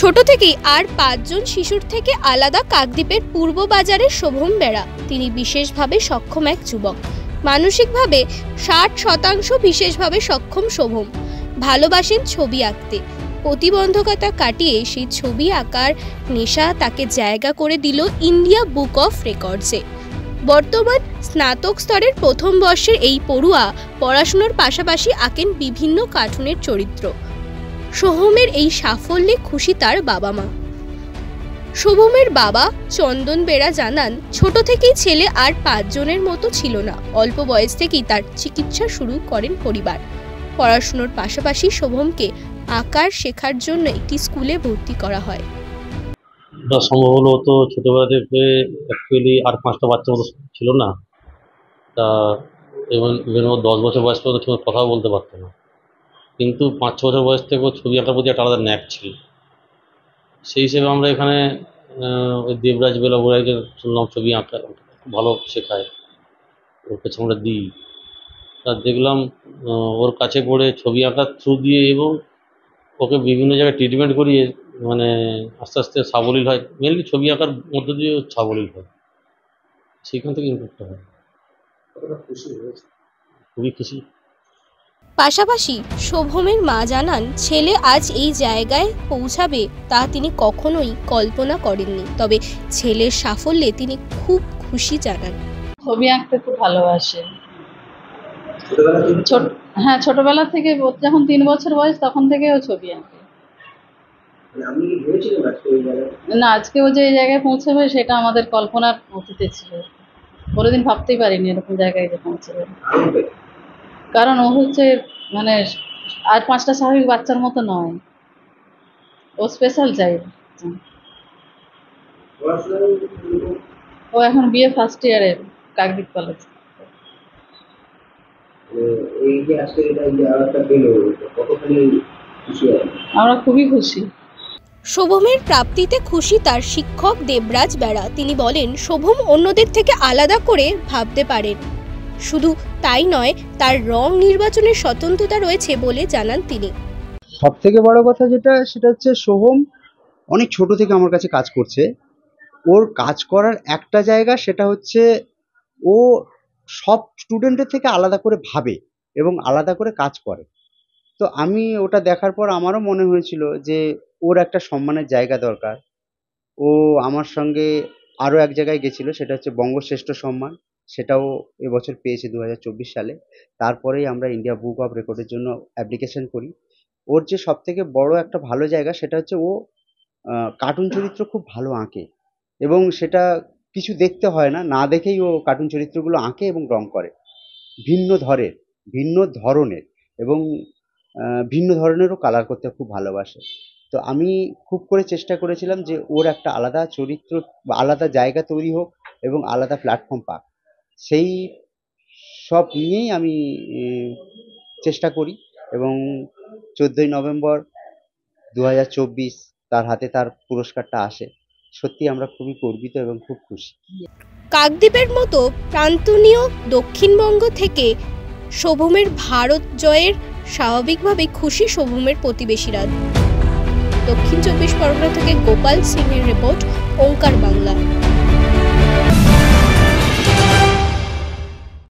ছোট থেকেই আর 5 জন শিশুর থেকে আলাদা কাকদ্বীপের পূর্ব বাজারের শোভম বেড়া। তিনি বিশেষভাবে সক্ষম এক যুবক। মানসিকভাবে 60% বিশেষভাবে সক্ষম শোভম। ভালোবাসেন ছবি আঁকতে। প্রতিবন্ধকতা কাটিয়ে সেই ছবি আঁকার নেশা তাকে জায়গা করে দিল ইন্ডিয়া বুক অফ রেকর্ডসে। বর্তমান স্নাতক স্তরের প্রথম বর্ষের এই পড়ুয়া পড়াশোনার পাশাপাশি আঁকেন বিভিন্ন কার্টুনের চরিত্র। শোভমের এই সাফল্যে খুশি তার বাবা মা। শোভমের বাবা চন্দন বেড়া জানান, ছোট থেকেই ছেলে আর 5 জনের মতো ছিল না। অল্প বয়স থেকেই তার চিকিৎসা শুরু করেন পরিবার। পড়াশোনার পাশাপাশি শোভমকে আঁকার শেখার জন্য একটি স্কুলে ভর্তি করা হয়। সম্ভব হলো তো ছোটবেলা থেকে অ্যাকচুয়ালি আর 5টা বাচ্চা মতো ছিল না, তা এবং ইভেন ও 10 বছর বয়স পর্যন্ত ঠিক কথাও বলতে পারতো না, কিন্তু 5-6 বছর বয়স থেকে ছবি আঁকার প্রতি একটা আলাদা ন্যাক ছিল। সেই হিসেবে আমরা এখানে ওই দেবরাজ বেলাবুড়াইকে শুনলাম ছবি আঁকা খুব ভালো শেখায়, ওর কাছে আমরা দিই। তা দেখলাম ওর কাছে পড়ে ছবি আঁকার থ্রু দিয়ে এবং ওকে বিভিন্ন জায়গায় ট্রিটমেন্ট করিয়ে মানে আস্তে আস্তে সাবলীল হয়। মেনলি ছবি আঁকার মধ্য দিয়ে সাবলীল হয়, সেইখান থেকে ইম্প্রুভটা হয়। খুবই খুশি। পাশাপাশি শোভমের মা জানান, ছেলে আজ এই জায়গায় পৌঁছাবে তা তিনি কখনোই কল্পনা করেননি। তবে ছেলের সাফল্যে তিনি খুব খুশি জানান। ছবি আঁকতে খুব ভালোবাসে। হ্যাঁ, ছোটবেলা থেকে, যখন 3 বছর বয়স তখন থেকে ও ছবি আঁকে। না, আজকে ও যে এই জায়গায় পৌঁছাবে সেটা আমাদের কল্পনার অতীতে ছিল। কোনোদিন ভাবতেই পারিনি এরকম জায়গায় যে পৌঁছাবে। কারণ ও হচ্ছে মানে আর 5টা স্বাভাবিক বাচ্চার মতো নয়, ও স্পেশাল চাইল্ড। ও এখন বিএ ফার্স্ট ইয়ারে কাকদ্বীপ কলেজ। আমরা খুবই খুশি। শোভমের প্রাপ্তিতে খুশি তার শিক্ষক দেবরাজ বেড়া। তিনি বলেন, শোভম অন্যদের থেকে আলাদা করে ভাবতে পারেন। শুধু তাই নয়, তার রং নির্বাচনের স্বতন্ত্রতা রয়েছে বলে জানান তিনি। সব থেকে বড় কথা সেটা হচ্ছে শোভম অনেক ছোট থেকে আমার কাছে কাজ করছে। ওর কাজ করার একটা জায়গা, সেটা হচ্ছে ও সব স্টুডেন্টের থেকে আলাদা করে ভাবে এবং আলাদা করে কাজ করে। তো আমি ওটা দেখার পর আমারও মনে হয়েছিল যে ওর একটা সম্মানের জায়গা দরকার। ও আমার সঙ্গে আরও এক জায়গায় গেছিলো, সেটা হচ্ছে বঙ্গশ্রেষ্ঠ সম্মান, সেটাও এবছর পেয়েছে 2024 সালে। তারপরেই আমরা ইন্ডিয়া বুক অফ রেকর্ডের জন্য অ্যাপ্লিকেশন করি। ওর যে সব থেকে বড় একটা ভালো জায়গা, সেটা হচ্ছে ও কার্টুন চরিত্র খুব ভালো আঁকে এবং সেটা কিছু দেখতে হয় না, না দেখেই ও কার্টুন চরিত্রগুলো আঁকে এবং রং করে ভিন্ন ধরনের এবং ভিন্ন ধরনেরও কালার করতে খুব ভালোবাসে। তো আমি খুব করে চেষ্টা করেছিলাম যে ওর একটা আলাদা চরিত্র বা আলাদা জায়গা তৈরি হোক এবং আলাদা প্ল্যাটফর্ম পাক। সেই সব নিয়েই আমি চেষ্টা করি এবং 14ই নভেম্বর 2024 তার হাতে তার পুরস্কারটা আসে। সত্যি আমরা খুবই গর্বিত এবং খুব খুশি। কাকদ্বীপের মতো প্রান্তনীয় দক্ষিণবঙ্গ থেকে শোভমের ভারত জয়ের স্বাভাবিকভাবে খুশি শোভমের প্রতিবেশীরা। দক্ষিণ 24 পরগনা থেকে গোপাল সিংহের রিপোর্ট, ওঙ্কার বাংলা।